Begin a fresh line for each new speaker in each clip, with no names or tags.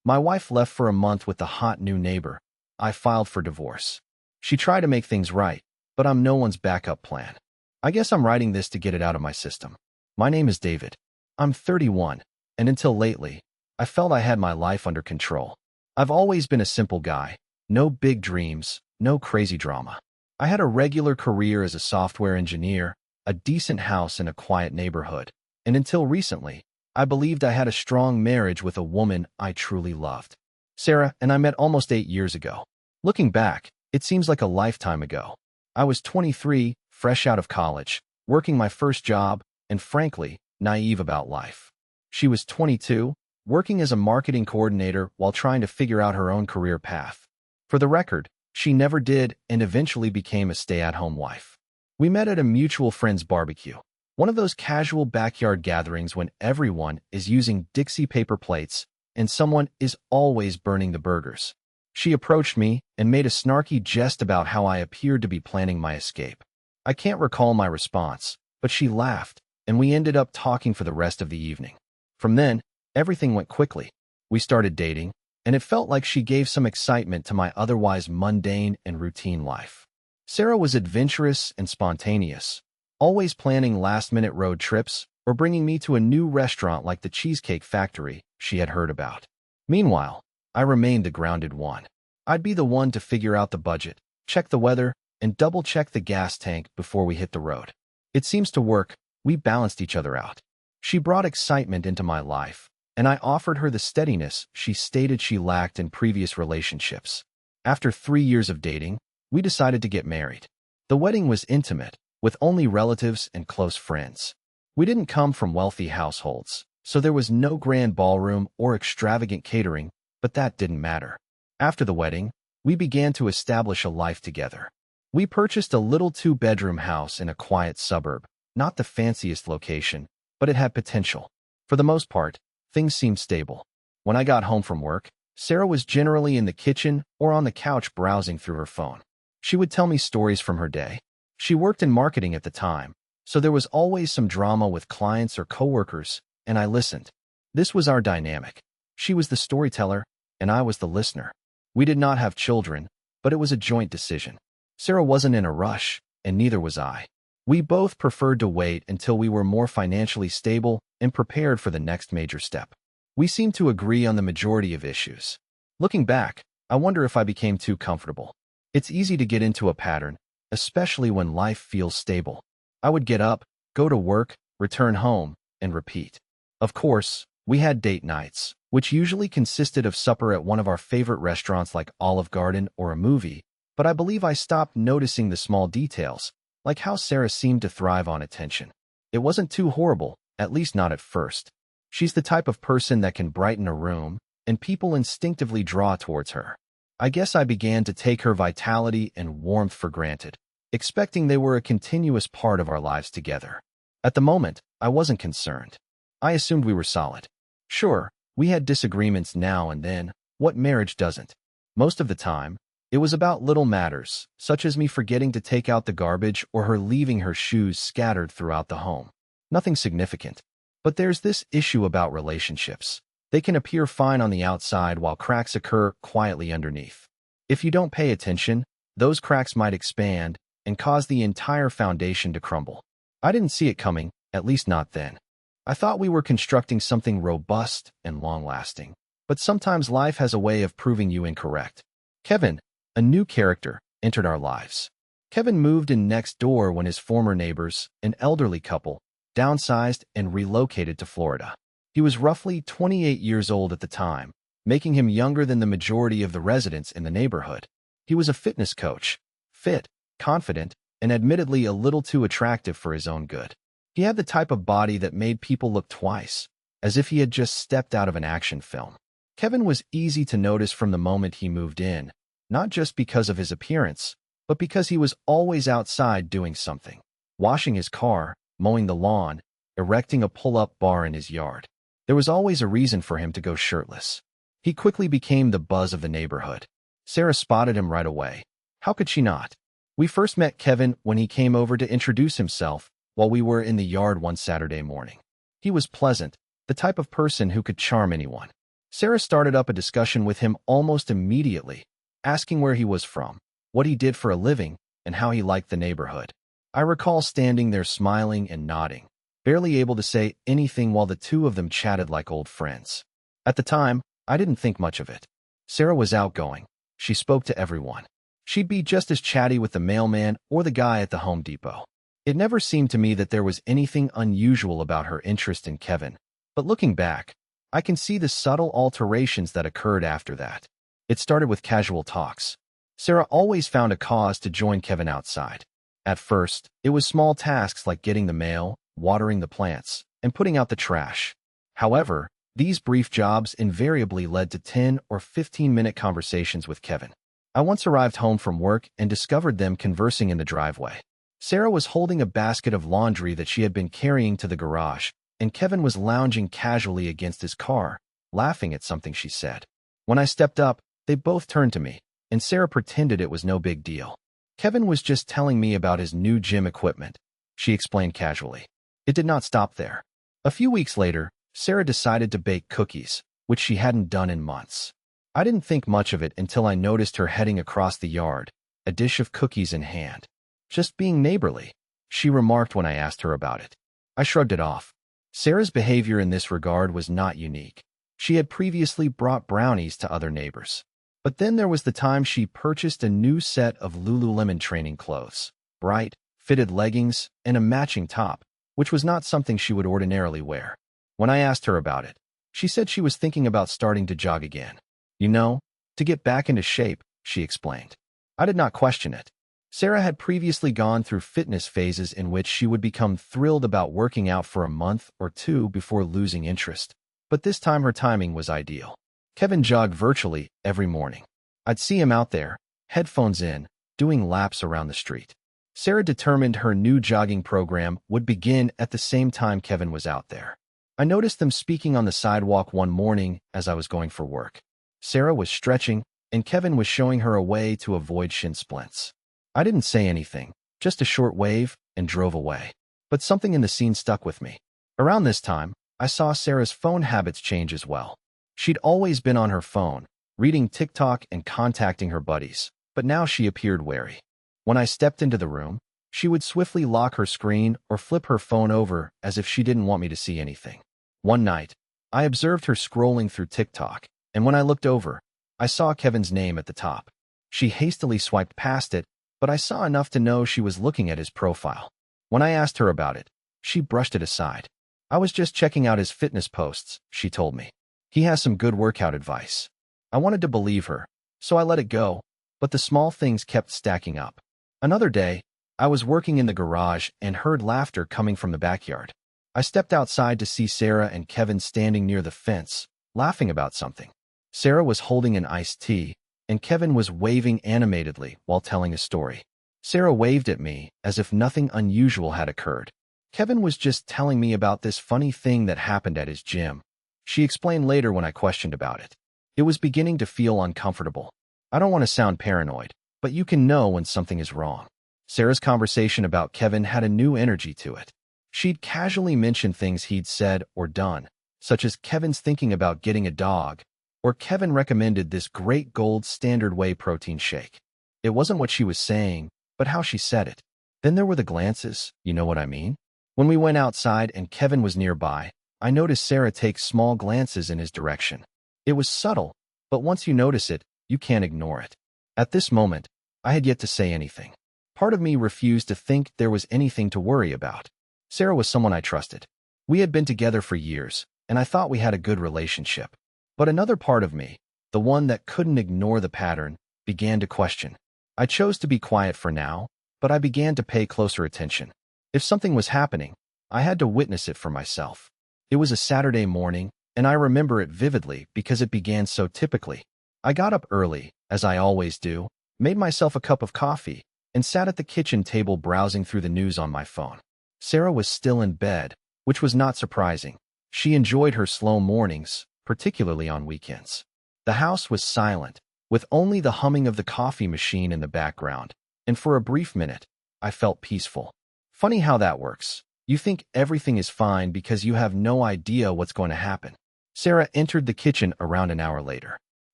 My wife left for a month with the hot new neighbor. I filed for divorce. She tried to make things right, but I'm no one's backup plan. I guess I'm writing this to get it out of my system. My name is David. I'm 31, and until lately, I felt I had my life under control. I've always been a simple guy. No big dreams, no crazy drama. I had a regular career as a software engineer, a decent house in a quiet neighborhood, and until recently, I believed I had a strong marriage with a woman I truly loved. Sarah and I met almost 8 years ago. Looking back, it seems like a lifetime ago. I was 23, fresh out of college, working my first job, and frankly, naive about life. She was 22, working as a marketing coordinator while trying to figure out her own career path. For the record, she never did and eventually became a stay-at-home wife. We met at a mutual friend's barbecue, one of those casual backyard gatherings when everyone is using Dixie paper plates and someone is always burning the burgers. She approached me and made a snarky jest about how I appeared to be planning my escape. I can't recall my response, but she laughed, and we ended up talking for the rest of the evening. From then, everything went quickly. We started dating, and it felt like she gave some excitement to my otherwise mundane and routine life. Sarah was adventurous and spontaneous, always planning last-minute road trips or bringing me to a new restaurant like the Cheesecake Factory she had heard about. Meanwhile, I remained the grounded one. I'd be the one to figure out the budget, check the weather, and double-check the gas tank before we hit the road. It seems to work. We balanced each other out. She brought excitement into my life, and I offered her the steadiness she stated she lacked in previous relationships. After 3 years of dating, we decided to get married. The wedding was intimate, with only relatives and close friends. We didn't come from wealthy households, so there was no grand ballroom or extravagant catering, but that didn't matter. After the wedding, we began to establish a life together. We purchased a little 2-bedroom house in a quiet suburb, not the fanciest location, but it had potential. For the most part, things seemed stable. When I got home from work, Sarah was generally in the kitchen or on the couch browsing through her phone. She would tell me stories from her day. She worked in marketing at the time, so there was always some drama with clients or coworkers, and I listened. This was our dynamic. She was the storyteller, and I was the listener. We did not have children, but it was a joint decision. Sarah wasn't in a rush, and neither was I. We both preferred to wait until we were more financially stable and prepared for the next major step. We seemed to agree on the majority of issues. Looking back, I wonder if I became too comfortable. It's easy to get into a pattern, especially when life feels stable. I would get up, go to work, return home, and repeat. Of course, we had date nights, which usually consisted of supper at one of our favorite restaurants like Olive Garden or a movie, but I believe I stopped noticing the small details, like how Sarah seemed to thrive on attention. It wasn't too horrible, at least not at first. She's the type of person that can brighten a room, and people instinctively draw towards her. I guess I began to take her vitality and warmth for granted, expecting they were a continuous part of our lives together. At the moment, I wasn't concerned. I assumed we were solid. Sure, we had disagreements now and then. What marriage doesn't? Most of the time, it was about little matters, such as me forgetting to take out the garbage or her leaving her shoes scattered throughout the home. Nothing significant. But there's this issue about relationships. They can appear fine on the outside while cracks occur quietly underneath. If you don't pay attention, those cracks might expand and cause the entire foundation to crumble. I didn't see it coming, at least not then. I thought we were constructing something robust and long-lasting. But sometimes life has a way of proving you incorrect. Kevin, a new character, entered our lives. Kevin moved in next door when his former neighbors, an elderly couple, downsized and relocated to Florida. He was roughly 28 years old at the time, making him younger than the majority of the residents in the neighborhood. He was a fitness coach, fit, confident, and admittedly a little too attractive for his own good. He had the type of body that made people look twice, as if he had just stepped out of an action film. Kevin was easy to notice from the moment he moved in, not just because of his appearance, but because he was always outside doing something, washing his car, mowing the lawn, erecting a pull-up bar in his yard. There was always a reason for him to go shirtless. He quickly became the buzz of the neighborhood. Sarah spotted him right away. How could she not? We first met Kevin when he came over to introduce himself while we were in the yard one Saturday morning. He was pleasant, the type of person who could charm anyone. Sarah started up a discussion with him almost immediately, asking where he was from, what he did for a living, and how he liked the neighborhood. I recall standing there smiling and nodding, barely able to say anything while the two of them chatted like old friends. At the time, I didn't think much of it. Sarah was outgoing. She spoke to everyone. She'd be just as chatty with the mailman or the guy at the Home Depot. It never seemed to me that there was anything unusual about her interest in Kevin, but looking back, I can see the subtle alterations that occurred after that. It started with casual talks. Sarah always found a cause to join Kevin outside. At first, it was small tasks like getting the mail, watering the plants, and putting out the trash. However, these brief jobs invariably led to 10 or 15-minute conversations with Kevin. I once arrived home from work and discovered them conversing in the driveway. Sarah was holding a basket of laundry that she had been carrying to the garage, and Kevin was lounging casually against his car, laughing at something she said. When I stepped up, they both turned to me, and Sarah pretended it was no big deal. Kevin was just telling me about his new gym equipment, she explained casually. It did not stop there. A few weeks later, Sarah decided to bake cookies, which she hadn't done in months. I didn't think much of it until I noticed her heading across the yard, a dish of cookies in hand. Just being neighborly, she remarked when I asked her about it. I shrugged it off. Sarah's behavior in this regard was not unique. She had previously brought brownies to other neighbors. But then there was the time she purchased a new set of Lululemon training clothes, bright, fitted leggings, and a matching top, which was not something she would ordinarily wear. When I asked her about it, she said she was thinking about starting to jog again. You know, to get back into shape, she explained. I did not question it. Sarah had previously gone through fitness phases in which she would become thrilled about working out for a month or two before losing interest. But this time her timing was ideal. Kevin jogged virtually every morning. I'd see him out there, headphones in, doing laps around the street. Sarah determined her new jogging program would begin at the same time Kevin was out there. I noticed them speaking on the sidewalk one morning as I was going for work. Sarah was stretching, and Kevin was showing her a way to avoid shin splints. I didn't say anything, just a short wave, and drove away. But something in the scene stuck with me. Around this time, I saw Sarah's phone habits change as well. She'd always been on her phone, reading TikTok and contacting her buddies, but now she appeared wary. When I stepped into the room, she would swiftly lock her screen or flip her phone over as if she didn't want me to see anything. One night, I observed her scrolling through TikTok, and when I looked over, I saw Kevin's name at the top. She hastily swiped past it, but I saw enough to know she was looking at his profile. When I asked her about it, she brushed it aside. I was just checking out his fitness posts, she told me. He has some good workout advice. I wanted to believe her, so I let it go, but the small things kept stacking up. Another day, I was working in the garage and heard laughter coming from the backyard. I stepped outside to see Sarah and Kevin standing near the fence, laughing about something. Sarah was holding an iced tea, and Kevin was waving animatedly while telling a story. Sarah waved at me as if nothing unusual had occurred. Kevin was just telling me about this funny thing that happened at his gym. She explained later when I questioned about it. It was beginning to feel uncomfortable. I don't want to sound paranoid, but you can know when something is wrong. Sarah's conversation about Kevin had a new energy to it. She'd casually mention things he'd said or done, such as Kevin's thinking about getting a dog, or Kevin recommended this great gold standard whey protein shake. It wasn't what she was saying, but how she said it. Then there were the glances, you know what I mean? When we went outside and Kevin was nearby, I noticed Sarah take small glances in his direction. It was subtle, but once you notice it, you can't ignore it. At this moment, I had yet to say anything. Part of me refused to think there was anything to worry about. Sarah was someone I trusted. We had been together for years, and I thought we had a good relationship. But another part of me, the one that couldn't ignore the pattern, began to question. I chose to be quiet for now, but I began to pay closer attention. If something was happening, I had to witness it for myself. It was a Saturday morning, and I remember it vividly because it began so typically. I got up early, as I always do, made myself a cup of coffee, and sat at the kitchen table browsing through the news on my phone. Sarah was still in bed, which was not surprising. She enjoyed her slow mornings, particularly on weekends. The house was silent, with only the humming of the coffee machine in the background, and for a brief minute, I felt peaceful. Funny how that works. You think everything is fine because you have no idea what's going to happen. Sarah entered the kitchen around an hour later.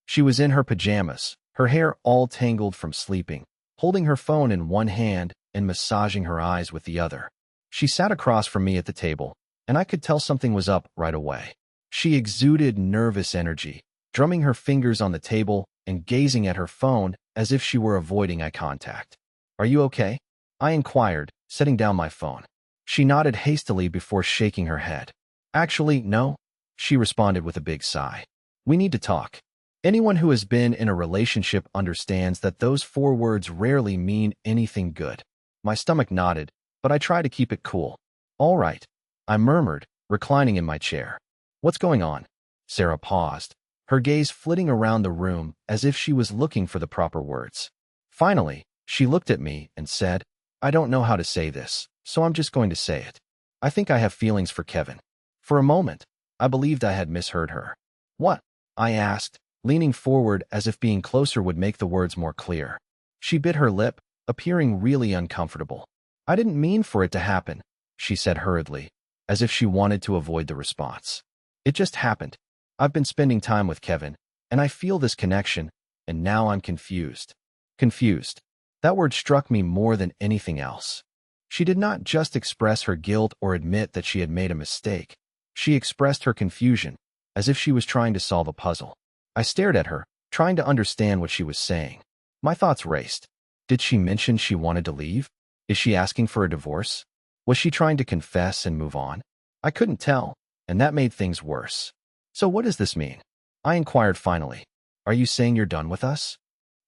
She was in her pajamas, her hair all tangled from sleeping, holding her phone in one hand and massaging her eyes with the other. She sat across from me at the table, and I could tell something was up right away. She exuded nervous energy, drumming her fingers on the table and gazing at her phone as if she were avoiding eye contact. "Are you okay?" I inquired, setting down my phone. She nodded hastily before shaking her head. "Actually, no," she responded with a big sigh. "We need to talk." Anyone who has been in a relationship understands that those 4 words rarely mean anything good. My stomach nodded, but I tried to keep it cool. "All right," I murmured, reclining in my chair. "What's going on?" Sarah paused, her gaze flitting around the room as if she was looking for the proper words. Finally, she looked at me and said, "I don't know how to say this, so I'm just going to say it. I think I have feelings for Kevin." For a moment, I believed I had misheard her. "What?" I asked, leaning forward as if being closer would make the words more clear. She bit her lip, appearing really uncomfortable. "I didn't mean for it to happen," she said hurriedly, as if she wanted to avoid the response. "It just happened. I've been spending time with Kevin, and I feel this connection, and now I'm confused." Confused. That word struck me more than anything else. She did not just express her guilt or admit that she had made a mistake. She expressed her confusion, as if she was trying to solve a puzzle. I stared at her, trying to understand what she was saying. My thoughts raced. Did she mention she wanted to leave? Is she asking for a divorce? Was she trying to confess and move on? I couldn't tell, and that made things worse. "So what does this mean?" I inquired finally. "Are you saying you're done with us?"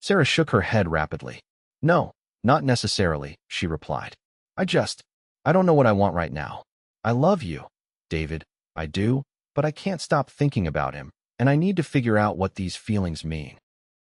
Sarah shook her head rapidly. "No, not necessarily," she replied. I don't know what I want right now. I love you, David, I do, but I can't stop thinking about him, and I need to figure out what these feelings mean."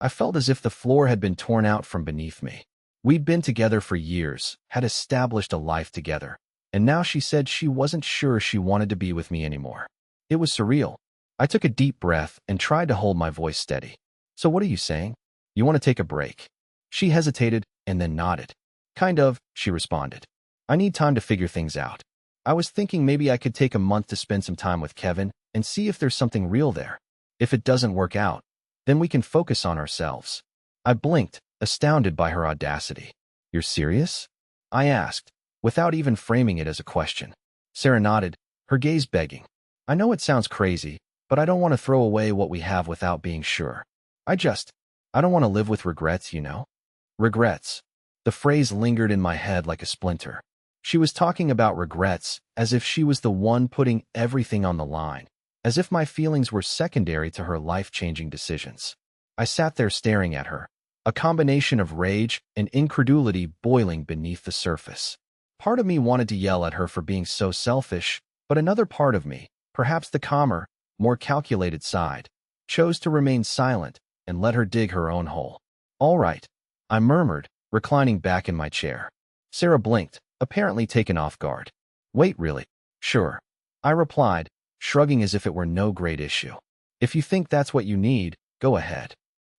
I felt as if the floor had been torn out from beneath me. We'd been together for years, had established a life together, and now she said she wasn't sure she wanted to be with me anymore. It was surreal. I took a deep breath and tried to hold my voice steady. "So what are you saying? You want to take a break?" She hesitated and then nodded. "Kind of," she responded. "I need time to figure things out. I was thinking maybe I could take a month to spend some time with Kevin and see if there's something real there. If it doesn't work out, then we can focus on ourselves." I blinked, astounded by her audacity. "You're serious?" I asked, without even framing it as a question. Sarah nodded, her gaze begging. "I know it sounds crazy, but I don't want to throw away what we have without being sure. I don't want to live with regrets, you know?" Regrets. The phrase lingered in my head like a splinter. She was talking about regrets as if she was the one putting everything on the line, as if my feelings were secondary to her life-changing decisions. I sat there staring at her, a combination of rage and incredulity boiling beneath the surface. Part of me wanted to yell at her for being so selfish, but another part of me, perhaps the calmer, more calculated side, chose to remain silent and let her dig her own hole. "All right," I murmured, reclining back in my chair. Sarah blinked, apparently taken off guard. "Wait, really?" "Sure," I replied, shrugging as if it were no great issue. "If you think that's what you need, go ahead."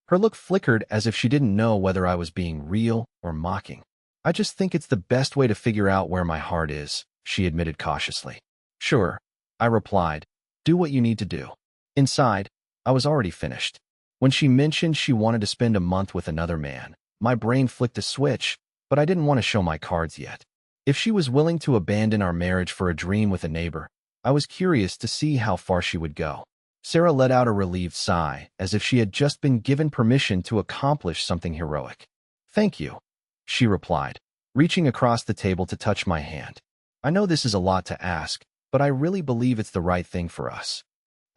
Her look flickered as if she didn't know whether I was being real or mocking. "I just think it's the best way to figure out where my heart is," she admitted cautiously. "Sure," I replied. "Do what you need to do." Inside, I was already finished. When she mentioned she wanted to spend a month with another man, my brain flicked a switch, but I didn't want to show my cards yet. If she was willing to abandon our marriage for a dream with a neighbor, I was curious to see how far she would go. Sarah let out a relieved sigh, as if she had just been given permission to accomplish something heroic. "Thank you," she replied, reaching across the table to touch my hand. "I know this is a lot to ask, but I really believe it's the right thing for us."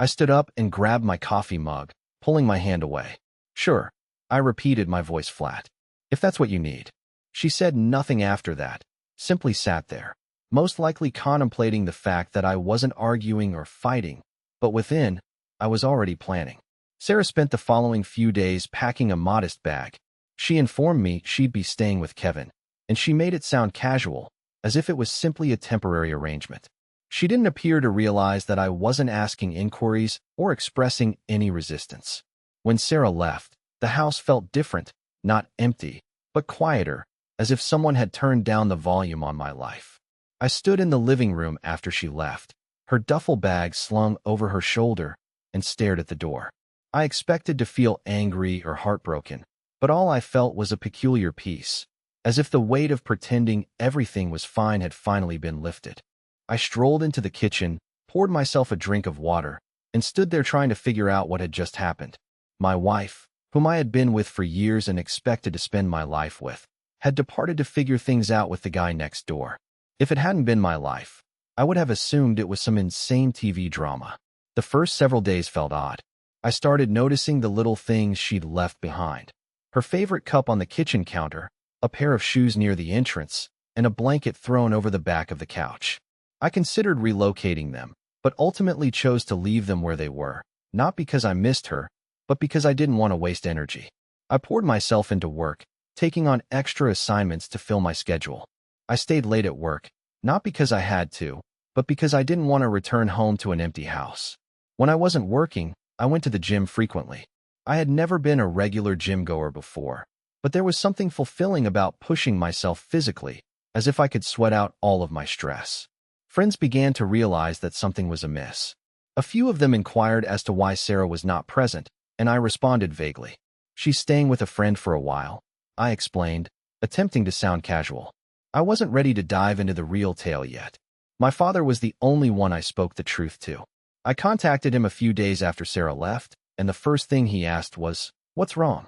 I stood up and grabbed my coffee mug, pulling my hand away. "Sure," I repeated, my voice flat. "If that's what you need." She said nothing after that, simply sat there, most likely contemplating the fact that I wasn't arguing or fighting, but within, I was already planning. Sarah spent the following few days packing a modest bag. She informed me she'd be staying with Kevin, and she made it sound casual, as if it was simply a temporary arrangement. She didn't appear to realize that I wasn't asking inquiries or expressing any resistance. When Sarah left, the house felt different, not empty, but quieter, as if someone had turned down the volume on my life. I stood in the living room after she left, her duffel bag slung over her shoulder, and stared at the door. I expected to feel angry or heartbroken, but all I felt was a peculiar peace, as if the weight of pretending everything was fine had finally been lifted. I strolled into the kitchen, poured myself a drink of water, and stood there trying to figure out what had just happened. My wife, whom I had been with for years and expected to spend my life with, had departed to figure things out with the guy next door. If it hadn't been my life, I would have assumed it was some insane TV drama. The first several days felt odd. I started noticing the little things she'd left behind. Her favorite cup on the kitchen counter, a pair of shoes near the entrance, and a blanket thrown over the back of the couch. I considered relocating them, but ultimately chose to leave them where they were, not because I missed her, but because I didn't want to waste energy. I poured myself into work, taking on extra assignments to fill my schedule. I stayed late at work, not because I had to, but because I didn't want to return home to an empty house. When I wasn't working, I went to the gym frequently. I had never been a regular gym goer before, but there was something fulfilling about pushing myself physically, as if I could sweat out all of my stress. Friends began to realize that something was amiss. A few of them inquired as to why Sarah was not present, and I responded vaguely. "She's staying with a friend for a while," I explained, attempting to sound casual. I wasn't ready to dive into the real tale yet. My father was the only one I spoke the truth to. I contacted him a few days after Sarah left, and the first thing he asked was, "What's wrong?"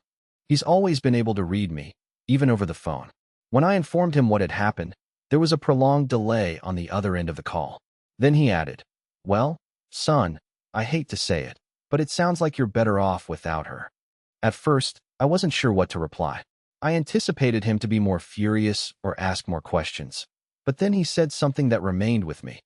He's always been able to read me, even over the phone. When I informed him what had happened, there was a prolonged delay on the other end of the call. Then he added, "Well, son, I hate to say it, but it sounds like you're better off without her." At first, I wasn't sure what to reply. I anticipated him to be more furious or ask more questions. But then he said something that remained with me.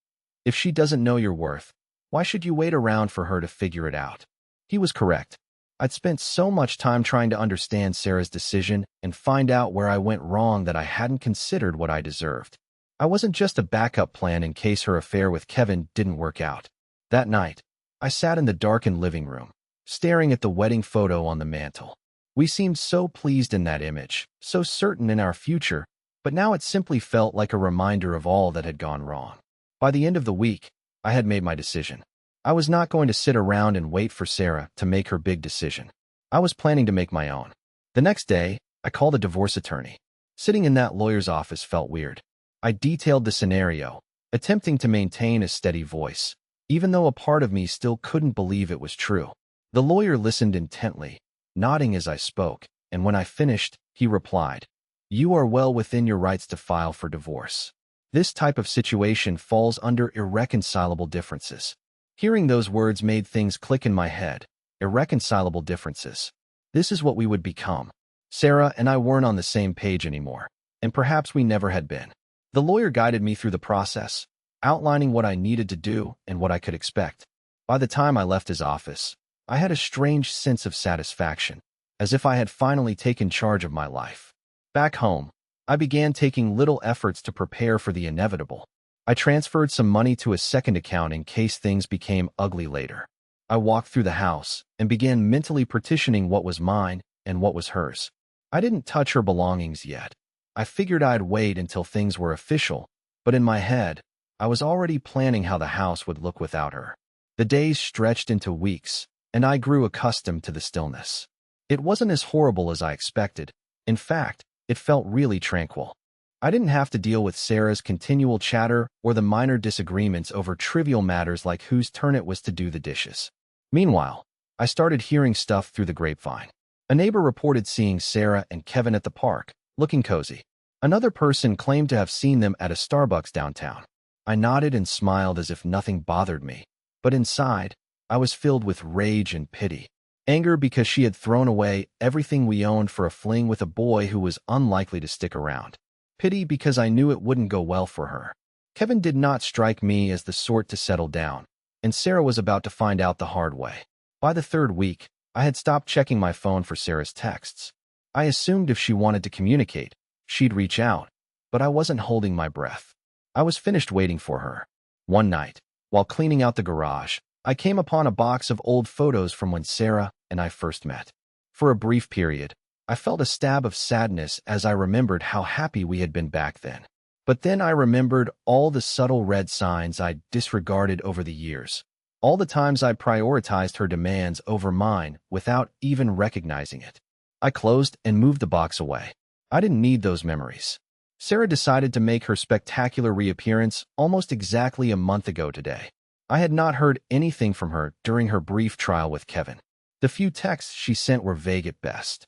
"If she doesn't know your worth, why should you wait around for her to figure it out?" He was correct. I'd spent so much time trying to understand Sarah's decision and find out where I went wrong that I hadn't considered what I deserved. I wasn't just a backup plan in case her affair with Kevin didn't work out. That night, I sat in the darkened living room, staring at the wedding photo on the mantel. We seemed so pleased in that image, so certain in our future, but now it simply felt like a reminder of all that had gone wrong. By the end of the week, I had made my decision. I was not going to sit around and wait for Sarah to make her big decision. I was planning to make my own. The next day, I called a divorce attorney. Sitting in that lawyer's office felt weird. I detailed the scenario, attempting to maintain a steady voice, even though a part of me still couldn't believe it was true. The lawyer listened intently, nodding as I spoke, and when I finished, he replied, "You are well within your rights to file for divorce. This type of situation falls under irreconcilable differences." Hearing those words made things click in my head. Irreconcilable differences. This is what we would become. Sarah and I weren't on the same page anymore, and perhaps we never had been. The lawyer guided me through the process, outlining what I needed to do and what I could expect. By the time I left his office, I had a strange sense of satisfaction, as if I had finally taken charge of my life. Back home, I began taking little efforts to prepare for the inevitable. I transferred some money to a second account in case things became ugly later. I walked through the house and began mentally partitioning what was mine and what was hers. I didn't touch her belongings yet. I figured I'd wait until things were official, but in my head, I was already planning how the house would look without her. The days stretched into weeks, and I grew accustomed to the stillness. It wasn't as horrible as I expected. In fact, it felt really tranquil. I didn't have to deal with Sarah's continual chatter or the minor disagreements over trivial matters like whose turn it was to do the dishes. Meanwhile, I started hearing stuff through the grapevine. A neighbor reported seeing Sarah and Kevin at the park, looking cozy. Another person claimed to have seen them at a Starbucks downtown. I nodded and smiled as if nothing bothered me, but inside, I was filled with rage and pity. Anger because she had thrown away everything we owned for a fling with a boy who was unlikely to stick around. Pity because I knew it wouldn't go well for her. Kevin did not strike me as the sort to settle down, and Sarah was about to find out the hard way. By the third week, I had stopped checking my phone for Sarah's texts. I assumed if she wanted to communicate, she'd reach out, but I wasn't holding my breath. I was finished waiting for her. One night, while cleaning out the garage, I came upon a box of old photos from when Sarah and I first met. For a brief period, I felt a stab of sadness as I remembered how happy we had been back then. But then I remembered all the subtle red signs I'd disregarded over the years. All the times I prioritized her demands over mine without even recognizing it. I closed and moved the box away. I didn't need those memories. Sarah decided to make her spectacular reappearance almost exactly a month ago today. I had not heard anything from her during her brief trial with Kevin. The few texts she sent were vague at best.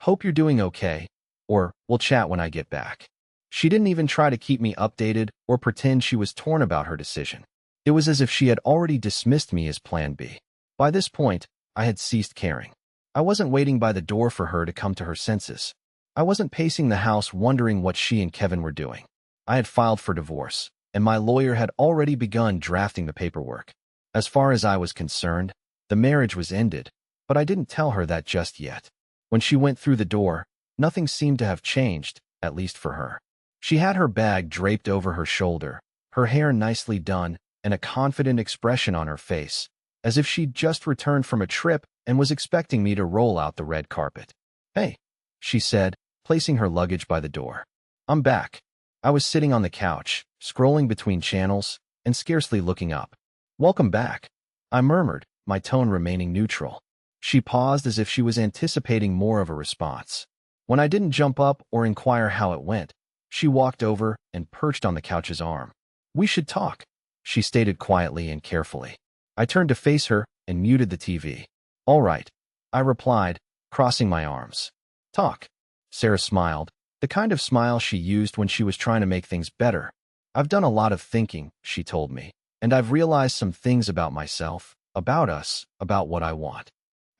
"Hope you're doing okay," or "We'll chat when I get back." She didn't even try to keep me updated or pretend she was torn about her decision. It was as if she had already dismissed me as Plan B. By this point, I had ceased caring. I wasn't waiting by the door for her to come to her senses. I wasn't pacing the house wondering what she and Kevin were doing. I had filed for divorce, and my lawyer had already begun drafting the paperwork. As far as I was concerned, the marriage was ended, but I didn't tell her that just yet. When she went through the door, nothing seemed to have changed, at least for her. She had her bag draped over her shoulder, her hair nicely done, and a confident expression on her face, as if she'd just returned from a trip and was expecting me to roll out the red carpet. "Hey," she said, placing her luggage by the door. "I'm back." I was sitting on the couch, scrolling between channels, and scarcely looking up. "Welcome back," I murmured, my tone remaining neutral. She paused as if she was anticipating more of a response. When I didn't jump up or inquire how it went, she walked over and perched on the couch's arm. "We should talk," she stated quietly and carefully. I turned to face her and muted the TV. "All right," I replied, crossing my arms. "Talk." Sarah smiled, the kind of smile she used when she was trying to make things better. "I've done a lot of thinking," she told me, "and I've realized some things about myself, about us, about what I want."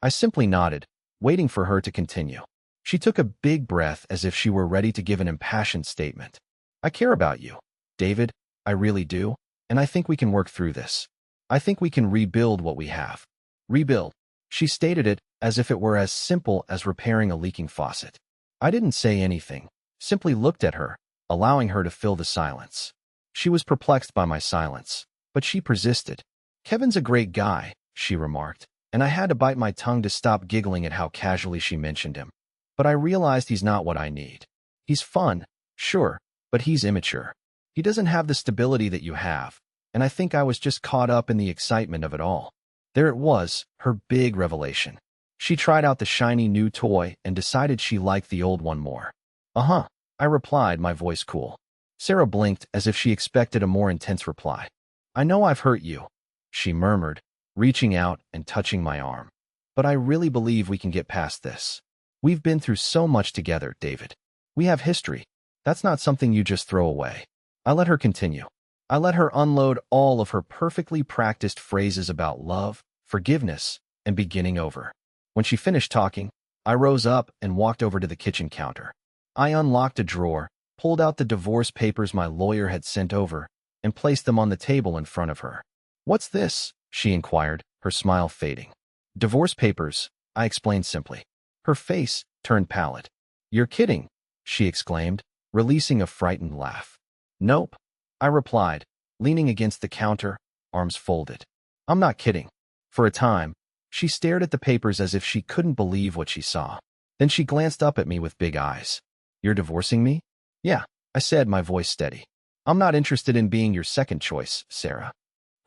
I simply nodded, waiting for her to continue. She took a big breath as if she were ready to give an impassioned statement. "I care about you, David, I really do, and I think we can work through this. I think we can rebuild what we have." "Rebuild." She stated it as if it were as simple as repairing a leaking faucet. I didn't say anything, simply looked at her, allowing her to fill the silence. She was perplexed by my silence, but she persisted. "Kevin's a great guy," she remarked, and I had to bite my tongue to stop giggling at how casually she mentioned him. But I realized he's not what I need. He's fun, sure, but he's immature. He doesn't have the stability that you have, and I think I was just caught up in the excitement of it all. There it was, her big revelation. She tried out the shiny new toy and decided she liked the old one more. "Uh-huh," I replied, my voice cool. Sarah blinked as if she expected a more intense reply. "I know I've hurt you," she murmured, reaching out and touching my arm. "But I really believe we can get past this. We've been through so much together, David. We have history. That's not something you just throw away." I let her continue. I let her unload all of her perfectly practiced phrases about love, forgiveness, and beginning over. When she finished talking, I rose up and walked over to the kitchen counter. I unlocked a drawer, pulled out the divorce papers my lawyer had sent over, and placed them on the table in front of her. "What's this?" she inquired, her smile fading. "Divorce papers," I explained simply. Her face turned pallid. "You're kidding," she exclaimed, releasing a frightened laugh. "Nope," I replied, leaning against the counter, arms folded. "I'm not kidding." For a time, she stared at the papers as if she couldn't believe what she saw. Then she glanced up at me with big eyes. "You're divorcing me?" "Yeah," I said, my voice steady. "I'm not interested in being your second choice, Sarah."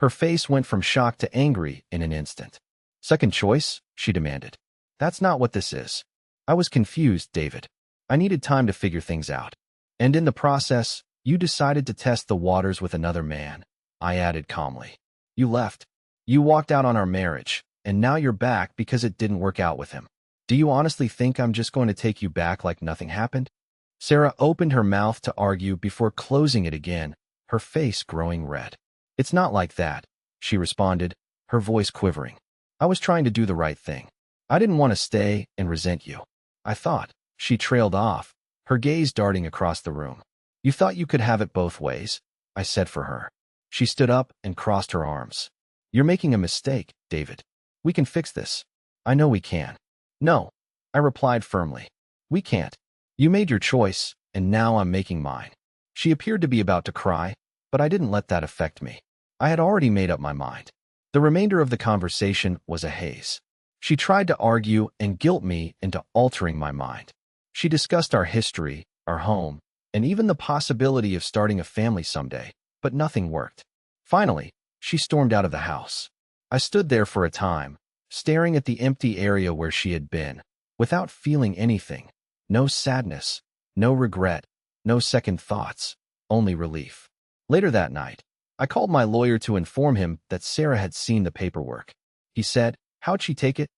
Her face went from shock to angry in an instant. "Second choice?" she demanded. "That's not what this is." I was confused, David. I needed time to figure things out. "And in the process, you decided to test the waters with another man," I added calmly. "You left. You walked out on our marriage, and now you're back because it didn't work out with him. Do you honestly think I'm just going to take you back like nothing happened?" Sarah opened her mouth to argue before closing it again, her face growing red. "It's not like that," she responded, her voice quivering. "I was trying to do the right thing. I didn't want to stay and resent you. I thought," she trailed off, her gaze darting across the room. "You thought you could have it both ways," I said for her. She stood up and crossed her arms. "You're making a mistake, David. We can fix this." "I know we can." "No," I replied firmly. "We can't. You made your choice, and now I'm making mine." She appeared to be about to cry, but I didn't let that affect me. I had already made up my mind. The remainder of the conversation was a haze. She tried to argue and guilt me into altering my mind. She discussed our history, our home, and even the possibility of starting a family someday, but nothing worked. Finally, she stormed out of the house. I stood there for a time, staring at the empty area where she had been, without feeling anything. No sadness, no regret, no second thoughts, only relief. Later that night, I called my lawyer to inform him that Sarah had seen the paperwork. He said, "How'd she take it?"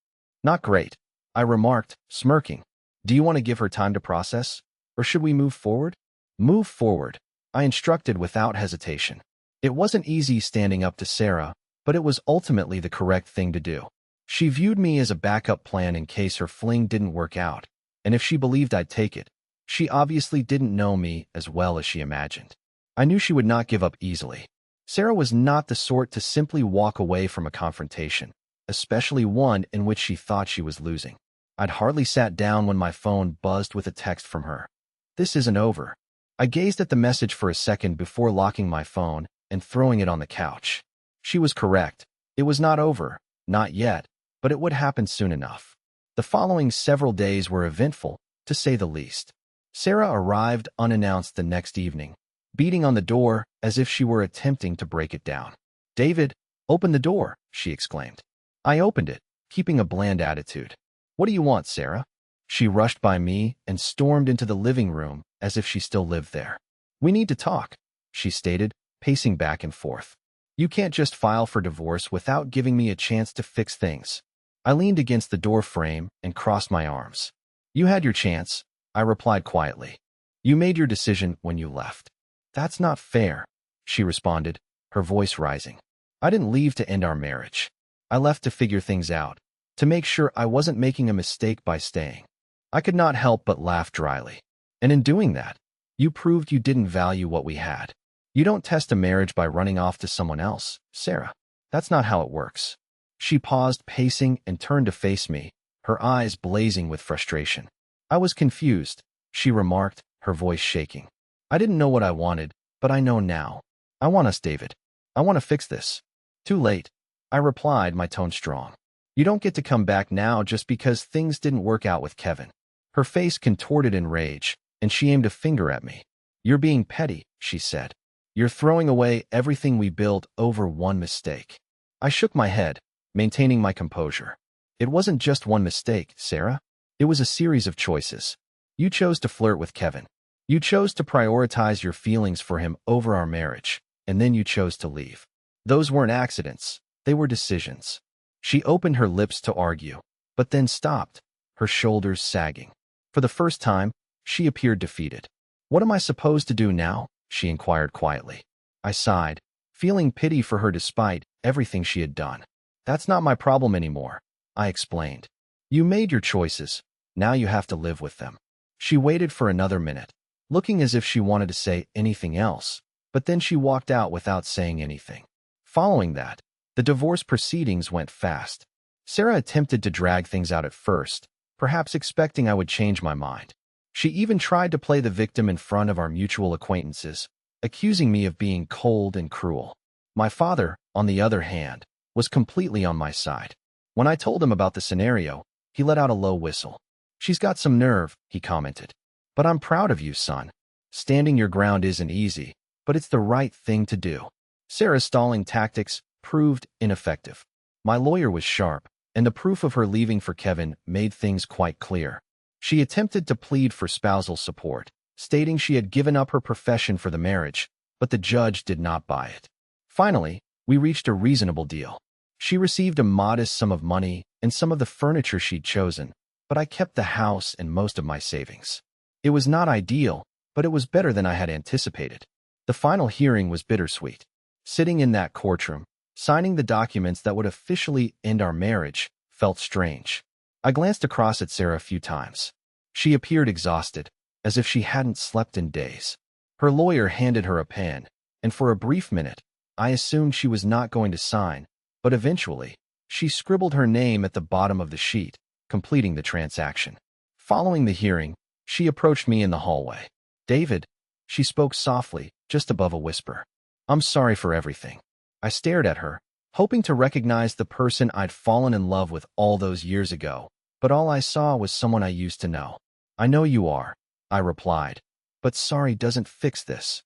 "Not great," I remarked, smirking. "Do you want to give her time to process? Or should we move forward?" "Move forward," I instructed without hesitation. It wasn't easy standing up to Sarah, but it was ultimately the correct thing to do. She viewed me as a backup plan in case her fling didn't work out, and if she believed I'd take it, she obviously didn't know me as well as she imagined. I knew she would not give up easily. Sarah was not the sort to simply walk away from a confrontation, especially one in which she thought she was losing. I'd hardly sat down when my phone buzzed with a text from her. "This isn't over." I gazed at the message for a second before locking my phone and throwing it on the couch. She was correct. It was not over, not yet, but it would happen soon enough. The following several days were eventful, to say the least. Sarah arrived unannounced the next evening, beating on the door as if she were attempting to break it down. "David, open the door," she exclaimed. I opened it, keeping a bland attitude. "What do you want, Sarah?" She rushed by me and stormed into the living room as if she still lived there. "We need to talk," she stated, pacing back and forth. "You can't just file for divorce without giving me a chance to fix things." I leaned against the door frame and crossed my arms. "You had your chance," I replied quietly. "You made your decision when you left." "That's not fair," she responded, her voice rising. "I didn't leave to end our marriage. I left to figure things out, to make sure I wasn't making a mistake by staying." I could not help but laugh dryly. "And in doing that, you proved you didn't value what we had. You don't test a marriage by running off to someone else, Sarah. That's not how it works." She paused, pacing, and turned to face me, her eyes blazing with frustration. "I was confused," she remarked, her voice shaking. "I didn't know what I wanted, but I know now. I want us, David. I want to fix this." "Too late," I replied, my tone strong. "You don't get to come back now just because things didn't work out with Kevin." Her face contorted in rage, and she aimed a finger at me. "You're being petty," she said. "You're throwing away everything we built over one mistake." I shook my head, maintaining my composure. "It wasn't just one mistake, Sarah. It was a series of choices. You chose to flirt with Kevin. You chose to prioritize your feelings for him over our marriage, and then you chose to leave. Those weren't accidents. They were decisions." She opened her lips to argue, but then stopped, her shoulders sagging. For the first time, she appeared defeated. "What am I supposed to do now?" she inquired quietly. I sighed, feeling pity for her despite everything she had done. "That's not my problem anymore," I explained. "You made your choices. Now you have to live with them." She waited for another minute, looking as if she wanted to say anything else, but then she walked out without saying anything. Following that, the divorce proceedings went fast. Sarah attempted to drag things out at first, perhaps expecting I would change my mind. She even tried to play the victim in front of our mutual acquaintances, accusing me of being cold and cruel. My father, on the other hand, was completely on my side. When I told him about the scenario, he let out a low whistle. "She's got some nerve," he commented. "But I'm proud of you, son. Standing your ground isn't easy, but it's the right thing to do." Sarah's stalling tactics proved ineffective. My lawyer was sharp, and the proof of her leaving for Kevin made things quite clear. She attempted to plead for spousal support, stating she had given up her profession for the marriage, but the judge did not buy it. Finally, we reached a reasonable deal. She received a modest sum of money and some of the furniture she'd chosen, but I kept the house and most of my savings. It was not ideal, but it was better than I had anticipated. The final hearing was bittersweet. Sitting in that courtroom, signing the documents that would officially end our marriage, felt strange. I glanced across at Sarah a few times. She appeared exhausted, as if she hadn't slept in days. Her lawyer handed her a pen, and for a brief minute, I assumed she was not going to sign, but eventually, she scribbled her name at the bottom of the sheet, completing the transaction. Following the hearing, she approached me in the hallway. "David," she spoke softly, just above a whisper. "I'm sorry for everything." I stared at her, hoping to recognize the person I'd fallen in love with all those years ago, but all I saw was someone I used to know. "I know you are," I replied, "but sorry doesn't fix this."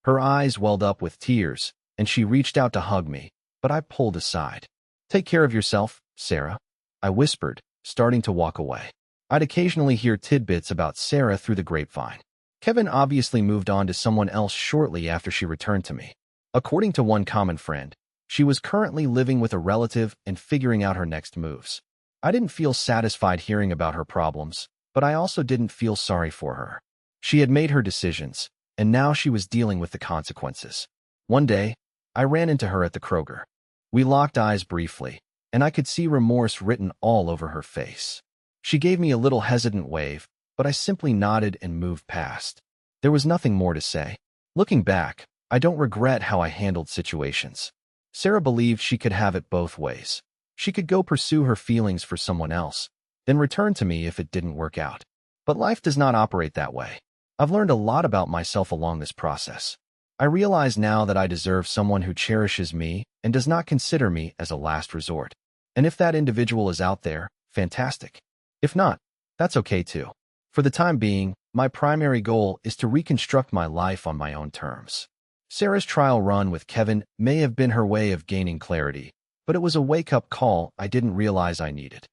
Her eyes welled up with tears, and she reached out to hug me, but I pulled aside. Take care of yourself, Sarah, I whispered, starting to walk away. I'd occasionally hear tidbits about Sarah through the grapevine. Kevin obviously moved on to someone else shortly after she returned to me. According to one common friend, she was currently living with a relative and figuring out her next moves. I didn't feel satisfied hearing about her problems, but I also didn't feel sorry for her. She had made her decisions, and now she was dealing with the consequences. One day, I ran into her at the Kroger. We locked eyes briefly, and I could see remorse written all over her face. She gave me a little hesitant wave, but I simply nodded and moved past. There was nothing more to say. Looking back, I don't regret how I handled situations. Sarah believed she could have it both ways. She could go pursue her feelings for someone else, then return to me if it didn't work out. But life does not operate that way. I've learned a lot about myself along this process. I realize now that I deserve someone who cherishes me and does not consider me as a last resort. And if that individual is out there, fantastic. If not, that's okay too. For the time being, my primary goal is to reconstruct my life on my own terms. Sarah's trial run with Kevin may have been her way of gaining clarity, but it was a wake-up call I didn't realize I needed.